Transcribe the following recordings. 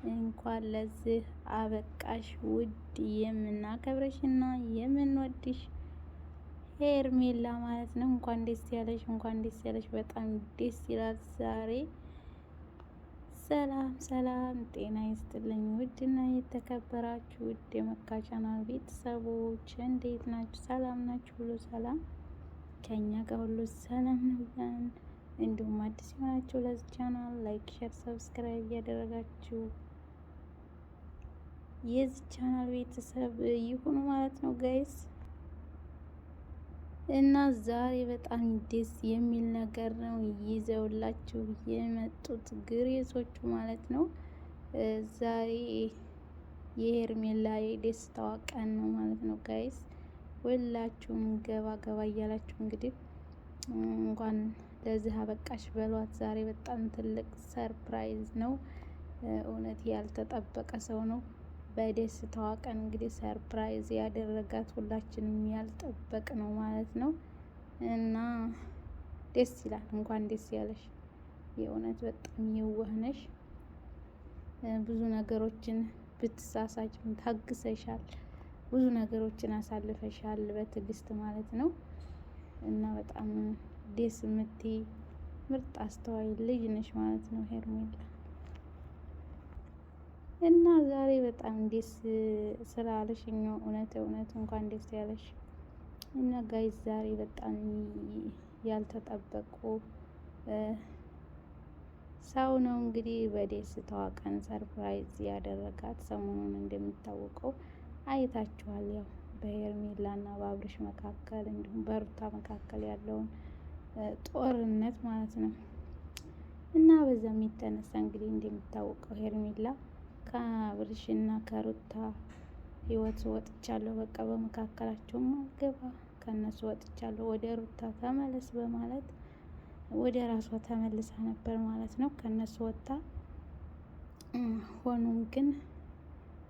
እንኳን ለዚህ አበቃሽ ውድ የምናከብረሽና የምንወድሽ ሄርሜላ ማለት ነው። እንኳን ደስ ያለሽ፣ እንኳን ደስ ያለሽ። በጣም ደስ ይላል ዛሬ። ሰላም ሰላም፣ ጤና ይስጥልኝ ውድና የተከበራችሁ ውድ የመካ ቻናል ቤተሰቦች እንዴት ናችሁ? ሰላም ናችሁ? ሁሉ ሰላም ከኛ ጋር ሁሉ ሰላም ነው። እንዲሁም አዲስ የሆናችሁ ለዚህ ቻናል ላይክ፣ ሼር፣ ሰብስክራይብ እያደረጋችሁ የዚህ ቻናል ቤተሰብ ይሁኑ ማለት ነው ጋይስ። እና ዛሬ በጣም ደስ የሚል ነገር ነው ይዘውላችሁ የመጡት ግሬሶቹ ማለት ነው። ዛሬ የሄርሜላ የደስታዋ ቀን ነው ማለት ነው ጋይስ። ሁላችሁም ገባ ገባ እያላችሁ እንግዲህ እንኳን ለዚህ አበቃሽ በሏት። ዛሬ በጣም ትልቅ ሰርፕራይዝ ነው። እውነት ያልተጠበቀ ሰው ነው በደስታዋ ቀን እንግዲህ ሰርፕራይዝ ያደረጋት፣ ሁላችንም ያልጠበቅ ነው ማለት ነው። እና ደስ ይላል። እንኳን ደስ ያለሽ። የእውነት በጣም የዋህ ነሽ። ብዙ ነገሮችን ብትሳሳችም ታግሰሻል። ብዙ ነገሮችን አሳልፈሻል በትዕግስት ማለት ነው። እና በጣም ደስ የምትይ ምርጥ አስተዋይ ልጅ ነሽ ማለት ነው ሄርሜላ። እና ዛሬ በጣም ደስ ስላለሽኝ እውነት እንኳን ደስ ያለሽ። እና ጋይዝ ዛሬ በጣም ያልተጠበቁ ሰው ነው እንግዲህ በደስታዋ ቀን ሰርፕራይዝ ያደረጋት። ሰሞኑን እንደሚታወቀው አይታችኋል፣ ያው በሄርሜላ እና በአብርሽ መካከል እንዲሁም በሩታ መካከል ያለውን ጦርነት ማለት ነው። እና በዛም የተነሳ እንግዲህ እንደሚታወቀው ሄርሜላ ከአብርሽ እና ከሩታ ህይወት ወጥቻለሁ፣ በቃ በመካከላቸው አልገባ፣ ከነሱ ወጥቻለሁ፣ ወደ ሩታ ተመለስ በማለት ወደ ራሷ ተመልሳ ነበር ማለት ነው ከነሱ ወጥታ። ሆኖም ግን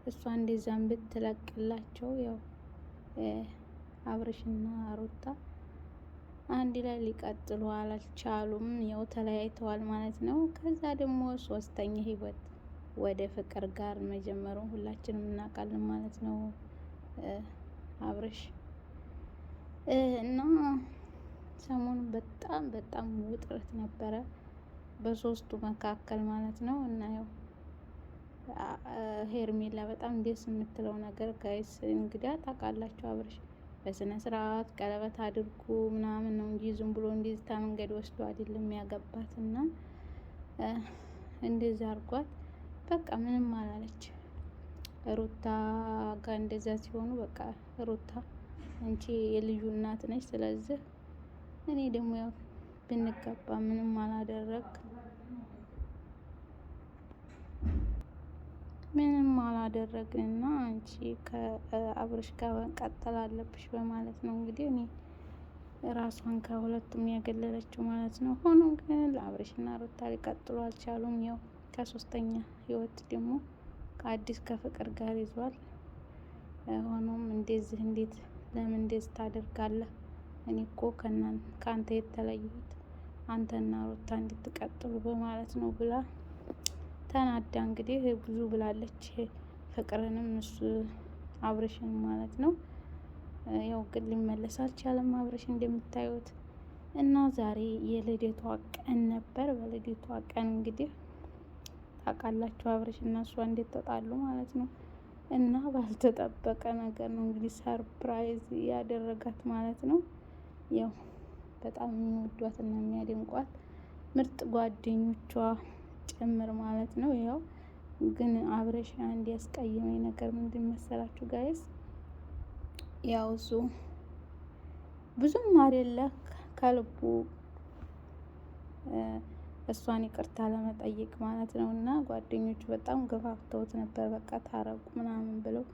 እሷ እንደዛም ብትለቅላቸው ያው አብርሽና ሩታ አንድ ላይ ሊቀጥሉ አልቻሉም። ያው ተለያይተዋል ማለት ነው። ከዛ ደግሞ ሶስተኛ ህይወት ወደ ፍቅር ጋር መጀመሩን ሁላችንም እናውቃለን ማለት ነው አብርሽ እና ሰሞኑን በጣም ውጥረት ነበረ በሶስቱ መካከል ማለት ነው። እና ያው ሄርሜላ በጣም ደስ የምትለው ነገር ጋይስ እንግዲህ ታውቃላችሁ አብርሽ በስነ ስርዓት ቀለበት አድርጉ ምናምን ነው እንጂ ዝም ብሎ እንደዚህ መንገድ ወስዶ አይደለም ያገባት። እና እንደዛ አርጓት በቃ ምንም አላለች። ሩታ ጋር እንደዛ ሲሆኑ በቃ ሩታ አንቺ የልጁ እናት ነች፣ ስለዚህ እኔ ደግሞ ያው ብንጋባ ምንም አላደረግንና አንቺ ከአብርሽ ጋር መቀጠል አለብሽ በማለት ነው እንግዲህ እኔ ራሷን ከሁለቱም ያገለለችው ማለት ነው። ሆኖም ግን ለአብርሽና ሩታ ሊቀጥሉ አልቻሉም። ያው ከሶስተኛ ህይወት ደግሞ ከአዲስ ከፍቅር ጋር ይዟል። ሆኖም እንደዚህ እንዴት ለምን እንደዚህ ታደርጋለህ? እኔ እኮ ከአንተ የተለየሁት አንተና ሩታ እንድትቀጥሉ በማለት ነው ብላ ተናዳ እንግዲህ ብዙ ብላለች። ፍቅርንም እሱ አብርሽን ማለት ነው። ያው ግን ሊመለስ አልቻለም አብርሽ እንደምታዩት። እና ዛሬ የልደቷ ቀን ነበር። በልደቷ ቀን እንግዲህ ታውቃላችሁ አብርሽ እና እሷ እንዴት ተጣሉ ማለት ነው። እና ባልተጠበቀ ነገር ነው እንግዲህ ሰርፕራይዝ ያደረጋት ማለት ነው። ያው በጣም የሚወዷት እና የሚያደንቋት ምርጥ ጓደኞቿ ጭምር ማለት ነው። ያው ግን አብርሽ አንድ ያስቀየመኝ ነገር ምንድን መሰላችሁ ጋይስ? ያው እሱ ብዙም አይደለ ከልቡ እሷን ይቅርታ ለመጠየቅ ማለት ነው። እና ጓደኞቹ በጣም ገፋፍተውት ነበር፣ በቃ ታረቁ ምናምን ብለው።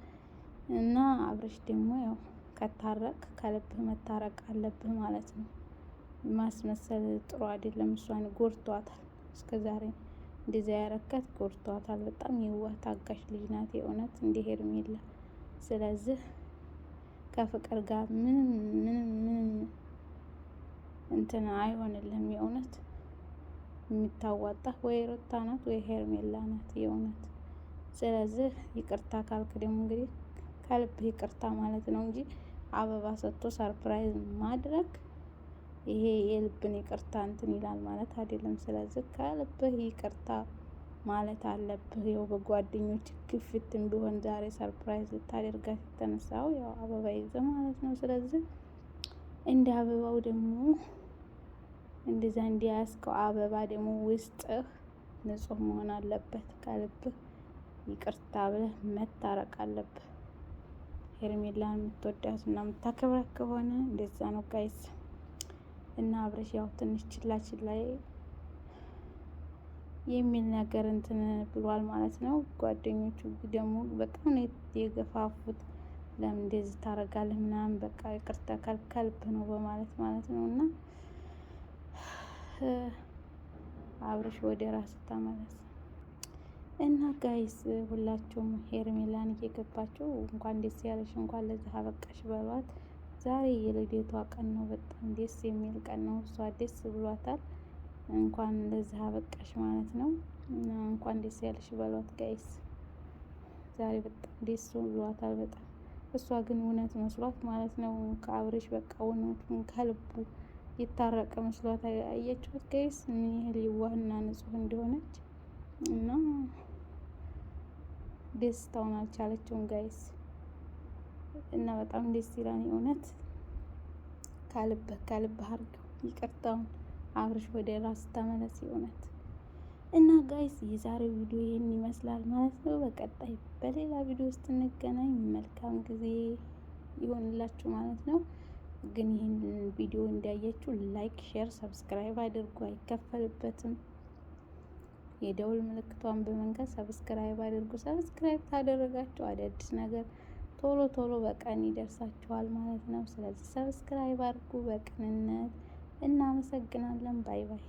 እና አብርሽ ደግሞ ያው ከታረቅ ከልብህ መታረቅ አለብህ ማለት ነው። ማስመሰል ጥሩ አይደለም። እሷን ጎድቷታል፣ እስከዛሬ እንደዚያ ያረካት ጎድቷታል። በጣም የዋህ ታጋሽ ልጅ ናት የእውነት እንደ ሄርሜላ። ስለዚህ ከፍቅር ጋር ምንም እንትን አይሆንልህም የእውነት የምታዋጣ ወይ ሩታ ናት ወይ ሄርሜላ ናት የእውነት። ስለዚህ ይቅርታ ካልክ ደግሞ እንግዲህ ከልብህ ይቅርታ ማለት ነው እንጂ አበባ ሰጥቶ ሰርፕራይዝ ማድረግ ይሄ የልብን ይቅርታ እንትን ይላል ማለት አይደለም። ስለዚህ ከልብህ ይቅርታ ማለት አለብህ። ያው በጓደኞች ግፊትም ቢሆን ዛሬ ሰርፕራይዝ ልታደርጋት የተነሳው ያው አበባ ይዘህ ማለት ነው። ስለዚህ እንደ አበባው ደግሞ እንደዛ እንዲያስከው አበባ ደግሞ ውስጥህ ንጹህ መሆን አለበት። ከልብህ ይቅርታ ብለህ መታረቅ አለብህ። ሄርሜላን የምትወዳት እና የምታከብራት ከሆነ እንደዛ ነው ጋይስ። እና አብረሽ ያው ትንሽ ችላ የሚል ነገር እንትን ብሏል ማለት ነው። ጓደኞቹ ደግሞ በጣም ነው የገፋፉት። ለምን እንደዚህ ታደርጋለህ ምናምን በቃ ይቅርታ ከልብ ነው በማለት ማለት ነው። እና አብረሽ ወደ ራስ ተመለስ። እና ጋይስ ሁላችሁም ሄርሜላን እየገባችሁ እንኳን ደስ ያለሽ እንኳን ለዚህ አበቃሽ በሏት። ዛሬ የልደቷ ቀን ነው። በጣም ደስ የሚል ቀን ነው። እሷ ደስ ብሏታል። እንኳን ለዚህ አበቃሽ ማለት ነው። እንኳን ደስ ያለሽ በሏት ጋይስ። ዛሬ በጣም ደስ ብሏታል በጣም። እሷ ግን እውነት መስሏት ማለት ነው ከአብረሽ በቃ እውነቱን ከልቡ የታረቀ መስሏት አያችሁት ጋይስ ምን ያህል የዋህና ንጹህ እንደሆነች እና ደስታውን አልቻለችውም ጋይስ። እና በጣም ደስ ይላል እውነት። ከልብህ አድርገው ይቅርታውን። አብረሽ ወደ ራስ ተመለስ እውነት። እና ጋይስ የዛሬው ቪዲዮ ይህን ይመስላል ማለት ነው። በቀጣይ በሌላ ቪዲዮ ውስጥ እንገናኝ። መልካም ጊዜ ይሆንላችሁ ማለት ነው። ግን ይህን ቪዲዮ እንዲያያችሁ ላይክ፣ ሼር፣ ሰብስክራይብ አድርጉ። አይከፈልበትም። የደውል ምልክቷን በመንካት ሰብስክራይብ አድርጉ። ሰብስክራይብ ታደረጋችሁ አዳዲስ ነገር ቶሎ ቶሎ በቀን ይደርሳችኋል ማለት ነው። ስለዚህ ሰብስክራይብ አድርጉ በቅንነት። እናመሰግናለን። ባይ ባይ።